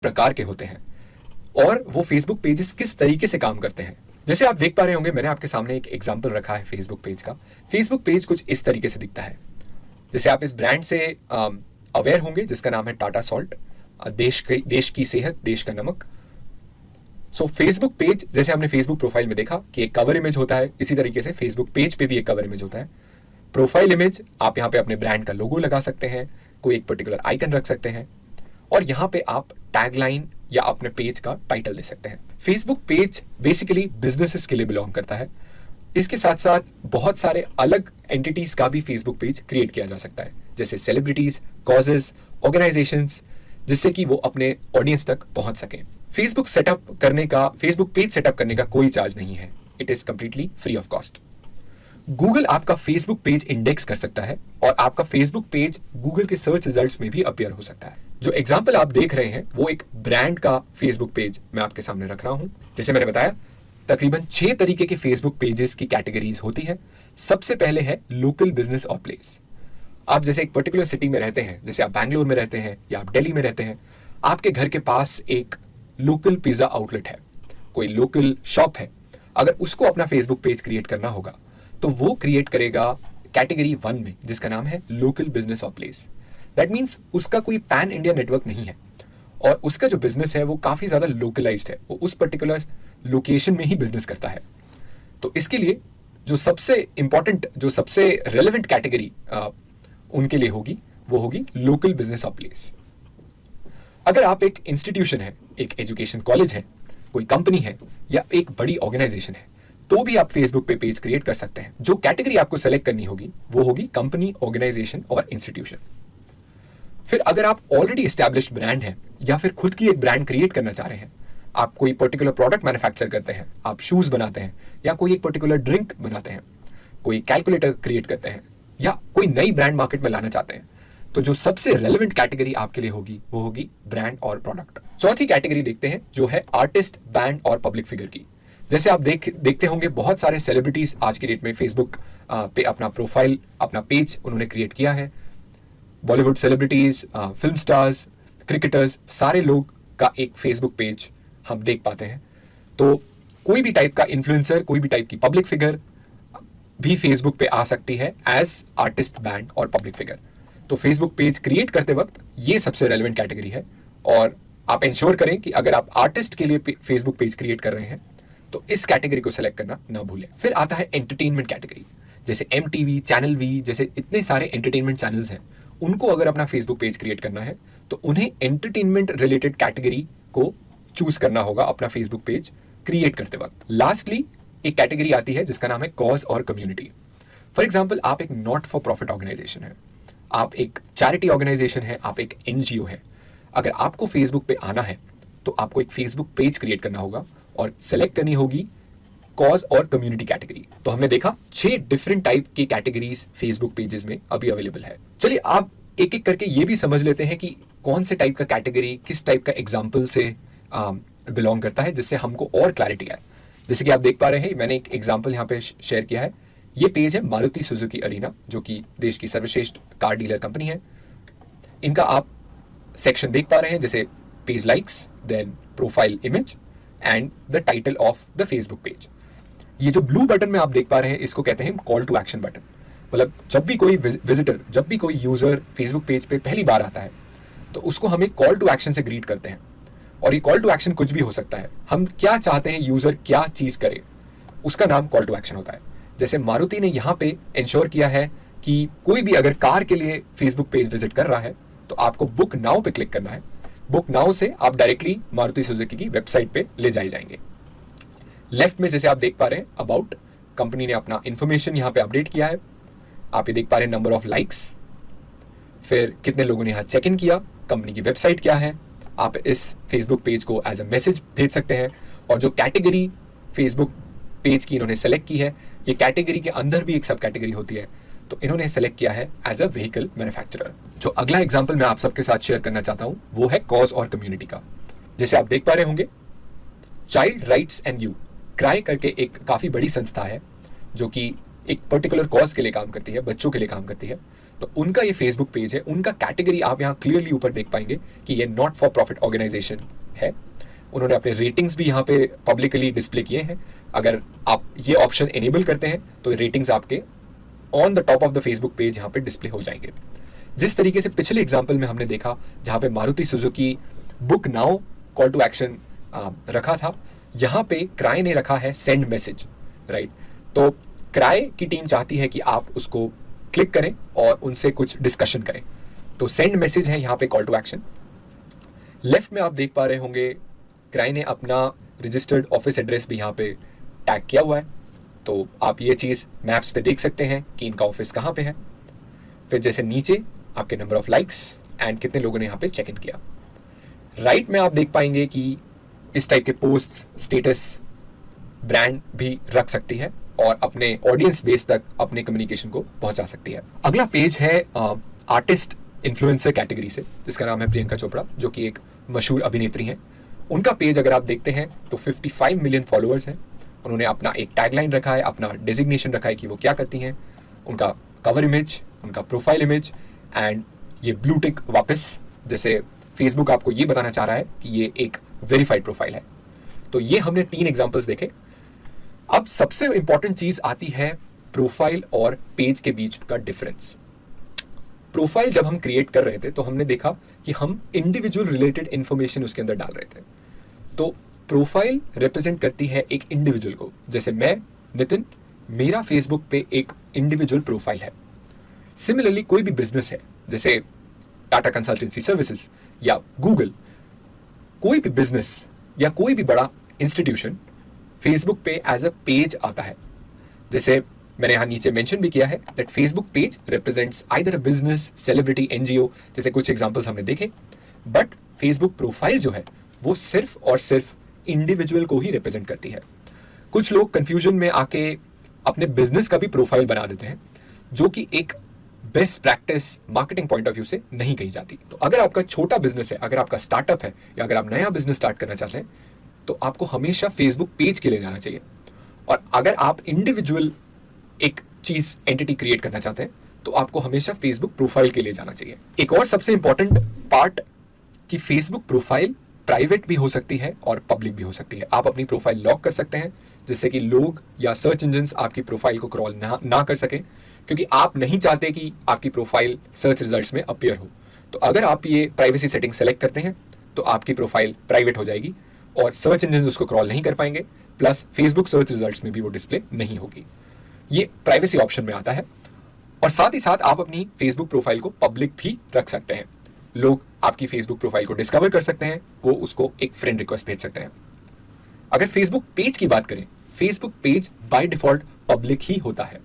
प्रकार के होते हैं और वो फेसबुक पेजेस किस तरीके से काम करते हैं। जैसे आप देख पा रहे होंगे, मैंने आपके सामने एक एग्जाम्पल रखा है फेसबुक पेज का। फेसबुक पेज कुछ इस तरीके से दिखता है। जैसे आप इस ब्रांड से अवेयर होंगे जिसका नाम है टाटा सॉल्ट, देश की सेहत, देश का नमक। सो फेसबुक पेज, जैसे हमने फेसबुक प्रोफाइल में देखा कि एक कवर इमेज होता है, इसी तरीके से फेसबुक पेज पे भी एक कवर इमेज होता है। प्रोफाइल इमेज, आप यहाँ पे अपने ब्रांड का लोगो लगा सकते हैं, कोई एक पर्टिकुलर आइकन रख सकते हैं और यहाँ पे आप टैगलाइन या अपने पेज का टाइटल दे सकते हैं। फेसबुक पेज बेसिकली बिजनेसेस के लिए बिलोंग करता है। इसके साथ साथ बहुत सारे अलग एंटिटीज का भी फेसबुक पेज क्रिएट किया जा सकता है, जैसे सेलिब्रिटीज, कॉजेज, ऑर्गेनाइजेशंस, जिससे कि वो अपने ऑडियंस तक पहुंच सकें। फेसबुक पेज सेटअप करने का कोई चार्ज नहीं है। It is completely free of cost. Google आपका फेसबुक पेज इंडेक्स कर सकता है और आपका फेसबुक पेज गूगल के सर्च रिजल्ट्स में भी अपीयर हो सकता है। जो एग्जाम्पल आप देख रहे हैं वो एक ब्रांड का फेसबुक पेज मैं आपके सामने रख रहा हूं। जैसे मैंने बताया, तकरीबन 6 तरीके के फेसबुक पेजेस की कैटेगरीज होती है। सबसे पहले है लोकल बिजनेस और प्लेस। आप जैसे एक पर्टिकुलर सिटी में रहते हैं, जैसे आप बैंगलोर में रहते हैं या आप दिल्ली में रहते हैं, आपके घर के पास एक लोकल पिज्जा आउटलेट है, कोई लोकल शॉप है। अगर उसको अपना फेसबुक पेज क्रिएट करना होगा तो वो क्रिएट करेगा कैटेगरी 1 में, जिसका नाम है लोकल बिजनेस और प्लेस। दैट मीन्स उसका कोई पैन इंडिया नेटवर्क नहीं है और उसका जो बिजनेस है वो काफी ज्यादा लोकलाइज्ड है, वो उस पर्टिकुलर लोकेशन में ही बिजनेस करता है। तो इसके लिए जो सबसे इंपॉर्टेंट, जो सबसे रेलेवेंट कैटेगरी उनके लिए होगी वो होगी लोकल बिजनेस और प्लेस। अगर आप एक इंस्टीट्यूशन है, एक एजुकेशन कॉलेज है, कोई कंपनी है या एक बड़ी ऑर्गेनाइजेशन है, तो भी आप फेसबुक पे पेज क्रिएट कर सकते हैं। जो कैटेगरी आपको सेलेक्ट करनी होगी वो होगी कंपनी, ऑर्गेनाइजेशन और इंस्टीट्यूशन। फिर अगर आप ऑलरेडी एस्टैब्लिश्ड ब्रांड हैं या फिर खुद की एक ब्रांड क्रिएट करना चाह रहे हैं, आप कोई पर्टिकुलर प्रोडक्ट मैन्युफैक्चर करते हैं, आप शूज बनाते हैं या कोई एक पर्टिकुलर ड्रिंक बनाते हैं, कोई कैलकुलेटर क्रिएट करते हैं या कोई नई ब्रांड मार्केट में लाना चाहते हैं, तो जो सबसे रेलेवेंट कैटेगरी आपके लिए होगी वो होगी ब्रांड और प्रोडक्ट। चौथी कैटेगरी देखते हैं जो है आर्टिस्ट, बैंड और पब्लिक फिगर की। जैसे आप देखते होंगे बहुत सारे सेलिब्रिटीज आज की डेट में फेसबुक पे अपना प्रोफाइल, अपना पेज उन्होंने क्रिएट किया है। Bollywood celebrities, film stars, cricketers, सारे लोग का एक फेसबुक पेज हम देख पाते हैं। तो कोई भी टाइप का इन्फ्लुएंसर, कोई भी टाइप की पब्लिक फिगर भी फेसबुक पे आ सकती है एज आर्टिस्ट, बैंड और पब्लिक फिगर। तो फेसबुक पेज क्रिएट करते वक्त ये सबसे रेलेवेंट कैटेगरी है और आप इंश्योर करें कि अगर आप आर्टिस्ट के लिए फेसबुक पेज क्रिएट कर रहे हैं तो इस कैटेगरी को सिलेक्ट करना ना भूलें। फिर आता है एंटरटेनमेंट कैटेगरी। जैसे MTV, चैनल वी जैसे इतने सारे एंटरटेनमेंट चैनल्स हैं, उनको अगर अपना फेसबुक पेज क्रिएट करना है तो उन्हें एंटरटेनमेंट रिलेटेड कैटेगरी को चूज करना होगा अपना फेसबुक पेज क्रिएट करते वक्त। लास्टली एक कैटेगरी आती है जिसका नाम है कॉज और कम्युनिटी। फॉर एग्जाम्पल, आप एक नॉट फॉर प्रॉफिट ऑर्गेनाइजेशन है, आप एक चैरिटी ऑर्गेनाइजेशन है, आप एक NGO है। अगर आपको फेसबुक पे आना है तो आपको एक फेसबुक पेज क्रिएट करना होगा और सेलेक्ट करनी होगी कॉज और कम्युनिटी कैटेगरी। तो हमने देखा 6 डिफरेंट टाइप की कैटेगरीज फेसबुक पेजेस में अभी अवेलेबल है। चलिए आप एक एक करके ये भी समझ लेते हैं कि कौन से टाइप का कैटेगरी किस टाइप का एग्जाम्पल से बिलोंग करता है, जिससे हमको और क्लैरिटी आए। जैसे कि आप देख पा रहे हैं, मैंने एक एग्जाम्पल यहाँ पे शेयर किया है। ये पेज है मारुति सुजुकी अरीना, जो कि देश की सर्वश्रेष्ठ कार डीलर कंपनी है। इनका आप सेक्शन देख पा रहे हैं, जैसे page likes, then profile image and the title of the Facebook page. ये जो ब्लू बटन में आप देख पा रहे हैं, इसको कहते हैं कॉल टू एक्शन बटन। मतलब जब भी कोई विजिटर, जब भी कोई यूजर फेसबुक पेज पे पहली बार आता है तो उसको हम एक कॉल टू एक्शन से ग्रीट करते हैं। और ये कॉल टू एक्शन कुछ भी हो सकता है, हम क्या चाहते हैं यूजर क्या चीज करे, उसका नाम कॉल टू एक्शन होता है। जैसे मारुति ने यहाँ पे इंश्योर किया है कि कोई भी अगर कार के लिए फेसबुक पेज विजिट कर रहा है तो आपको बुक नाउ पे क्लिक करना है। बुक नाउ से आप डायरेक्टली मारुति सुजुकी की वेबसाइट पे ले जाए जाएंगे। लेफ्ट में जैसे आप देख पा रहे हैं अबाउट, कंपनी ने अपना इंफॉर्मेशन यहाँ पे अपडेट किया है। आप ये देख पा रहे हैं नंबर ऑफ लाइक्स, फिर कितने लोगों ने यहाँ चेक इन किया, कंपनी की वेबसाइट क्या है। आप इस फेसबुक पेज को एज अ मैसेज भेज सकते हैं। और जो कैटेगरी फेसबुक पेज की इन्होंने सेलेक्ट की है, ये कैटेगरी के अंदर भी एक सब कैटेगरी होती है, तो इन्होंने सेलेक्ट किया है एज अ व्हीकल मैन्युफैक्चरर। जो अगला एग्जांपल मैं आप सबके साथ शेयर करना चाहता हूं वो है कॉज और कम्युनिटी का। जैसे आप देख पा रहे होंगे, child rights and you cry करके एक काफी बड़ी संस्था है जो कि एक पर्टिकुलर कॉज के लिए काम करती है, बच्चों के लिए काम करती है। तो उनका ये फेसबुक पेज है, उनका कैटेगरी आप यहाँ क्लियरली ऊपर देख पाएंगे कि ये नॉट फॉर प्रॉफिट ऑर्गेनाइजेशन है। उन्होंने अपने रेटिंग्स भी यहाँ पे पब्लिकली डिस्प्ले किए हैं। अगर आप ये ऑप्शन एनेबल करते हैं तो रेटिंग्स आपके on the top of the Facebook page यहाँ पे डिस्प्ले हो जाएंगे। जिस तरीके से पिछले एग्जाम्पल में हमने देखा जहाँ पे Maruti Suzuki book now call to action रखा था, यहाँ पे क्राई ने रखा है सेंड मैसेज, राइट। तो क्राई की टीम चाहती है कि आप उसको क्लिक करें और उनसे कुछ डिस्कशन करें, तो सेंड मैसेज है यहाँ पे कॉल टू एक्शन। लेफ्ट में आप देख पा रहे होंगे क्राई ने अपना रजिस्टर्ड ऑफिस एड्रेस भी यहाँ पे टैग किया हुआ है, तो आप ये चीज़ मैप्स पे देख सकते हैं कि इनका ऑफिस कहाँ पे है। फिर जैसे नीचे आपके नंबर ऑफ लाइक्स एंड कितने लोगों ने यहाँ पे चेक इन किया। राइट में आप देख पाएंगे कि इस टाइप के पोस्ट स्टेटस ब्रांड भी रख सकती है और अपने ऑडियंस बेस तक अपने कम्युनिकेशन को पहुंचा सकती है। अगला पेज है आर्टिस्ट इन्फ्लुएंसर कैटेगरी से, जिसका नाम है प्रियंका चोपड़ा, जो कि एक मशहूर अभिनेत्री हैं। उनका पेज अगर आप देखते हैं तो 55 मिलियन फॉलोअर्स हैं। उन्होंने अपना एक टैगलाइन रखा है, अपना डेजिग्नेशन रखा है कि वो क्या करती हैं, उनका कवर इमेज, उनका प्रोफाइल इमेज एंड ये ब्लू टिक वापस, जैसे फेसबुक आपको ये बताना चाह रहा है कि ये एक वेरीफाइड प्रोफाइल है। तो ये हमने 3 एग्जांपल्स देखे। अब सबसे इंपॉर्टेंट चीज आती है प्रोफाइल और पेज के बीच का डिफरेंस। प्रोफाइल जब हम क्रिएट कर रहे थे तो हमने देखा कि हम इंडिविजुअल रिलेटेड इंफॉर्मेशन उसके अंदर डाल रहे थे। तो प्रोफाइल रिप्रेजेंट करती है एक इंडिविजुअल को, जैसे मैं नितिन, मेरा फेसबुक पे एक इंडिविजुअल प्रोफाइल है। सिमिलरली कोई भी बिजनेस है, जैसे टाटा कंसल्टेंसी सर्विसेज या गूगल, कोई भी बिजनेस या कोई भी बड़ा इंस्टीट्यूशन फेसबुक पे एज अ पेज आता है। जैसे मैंने यहाँ नीचे मेंशन भी किया है that Facebook page represents either a business, celebrity, NGO, जैसे कुछ एग्जांपल्स हमने देखे। बट फेसबुक प्रोफाइल जो है वो सिर्फ और सिर्फ इंडिविजुअल को ही रिप्रेजेंट करती है। कुछ लोग कंफ्यूजन में आके अपने बिजनेस का भी प्रोफाइल बना देते हैं, जो कि एक best practice marketing point of view से नहीं कही जाती। तो अगर आपका छोटा बिजनेस है, अगर आपका स्टार्टअप है या अगर आप नया बिजनेस स्टार्ट करना चाहते हैं, तो आपको हमेशा फेसबुक पेज के लिए जाना चाहिए। और अगर आप इंडिविजुअल एक चीज एंटिटी क्रिएट करना चाहते हैं तो आपको हमेशा फेसबुक प्रोफाइल के लिए जाना चाहिए। एक और सबसे इंपॉर्टेंट पार्ट कि फेसबुक प्रोफाइल प्राइवेट भी हो सकती है और पब्लिक भी हो सकती है। आप अपनी प्रोफाइल लॉक कर सकते हैं जिससे कि लोग या सर्च इंजन्स आपकी प्रोफाइल को क्रॉल ना कर सके, क्योंकि आप नहीं चाहते कि आपकी प्रोफाइल सर्च रिजल्ट्स में अपीयर हो। तो अगर आप ये प्राइवेसी सेटिंग सेलेक्ट करते हैं तो आपकी प्रोफाइल प्राइवेट हो जाएगी और सर्च इंजन्स उसको क्रॉल नहीं कर पाएंगे, प्लस फेसबुक सर्च रिजल्ट्स में भी वो डिस्प्ले नहीं होगी। ये प्राइवेसी ऑप्शन में आता है। और साथ ही साथ आप अपनी फेसबुक प्रोफाइल को पब्लिक भी रख सकते हैं। लोग आपकी फेसबुक प्रोफाइल को डिस्कवर कर सकते हैं, वो उसको एक फ्रेंड रिक्वेस्ट भेज सकते हैं। अगर फेसबुक पेज की बात करें, Facebook page by default public ही होता है।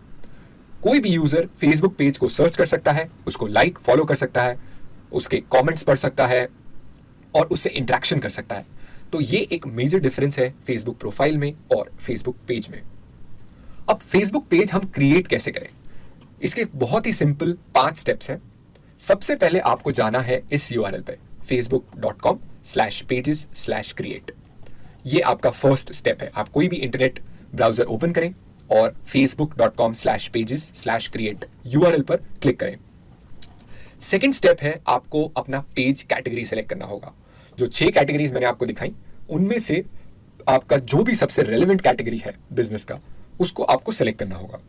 कोई भी यूजर फेसबुक पेज को सर्च कर सकता है, उसको लाइक फॉलो कर सकता है, उसके कमेंट्स पढ़ सकता है और उससे इंटरेक्शन कर सकता है। तो ये एक मेजर डिफरेंस है फेसबुक प्रोफाइल में और फेसबुक पेज में। अब फेसबुक पेज हम क्रिएट कैसे करें, इसके बहुत ही सिंपल 5 स्टेप्स हैं। सबसे पहले आपको जाना है इस URL पे facebook.com/pages/create। ये आपका फर्स्ट स्टेप है। आप कोई भी इंटरनेट ब्राउजर ओपन करें और facebook.com/pages/create URL पर क्लिक करें। सेकेंड स्टेप है आपको अपना पेज कैटेगरी सेलेक्ट करना होगा। जो 6 कैटेगरीज मैंने आपको दिखाई, उनमें से आपका जो भी सबसे रेलेवेंट कैटेगरी है बिजनेस का, उसको आपको सेलेक्ट करना होगा।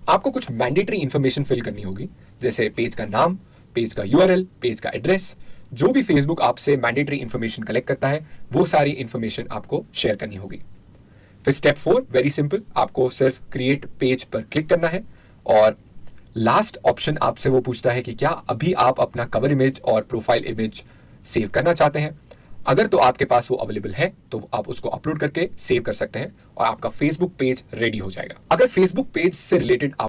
आपको कुछ मैंडेटरी इंफॉर्मेशन फिल करनी होगी, जैसे पेज का नाम, पेज का URL, पेज का एड्रेस। जो भी फेसबुक आपसे मैंडेटरी इंफॉर्मेशन कलेक्ट करता है वो सारी इंफॉर्मेशन आपको शेयर करनी होगी। फिर स्टेप 4 वेरी सिंपल, आपको सिर्फ क्रिएट पेज पर क्लिक करना है और लास्ट ऑप्शन आपसे वो पूछता है कि क्या अभी आप अपना कवर इमेज और प्रोफाइल इमेज सेव करना चाहते हैं। अगर तो आपके पास वो अवेलेबल है तो आप उसको अपलोड करके सेव कर सकते हैं और आपका फेसबुक पेज रेडी हो जाएगा। अगर फेसबुक पेज से रिलेटेड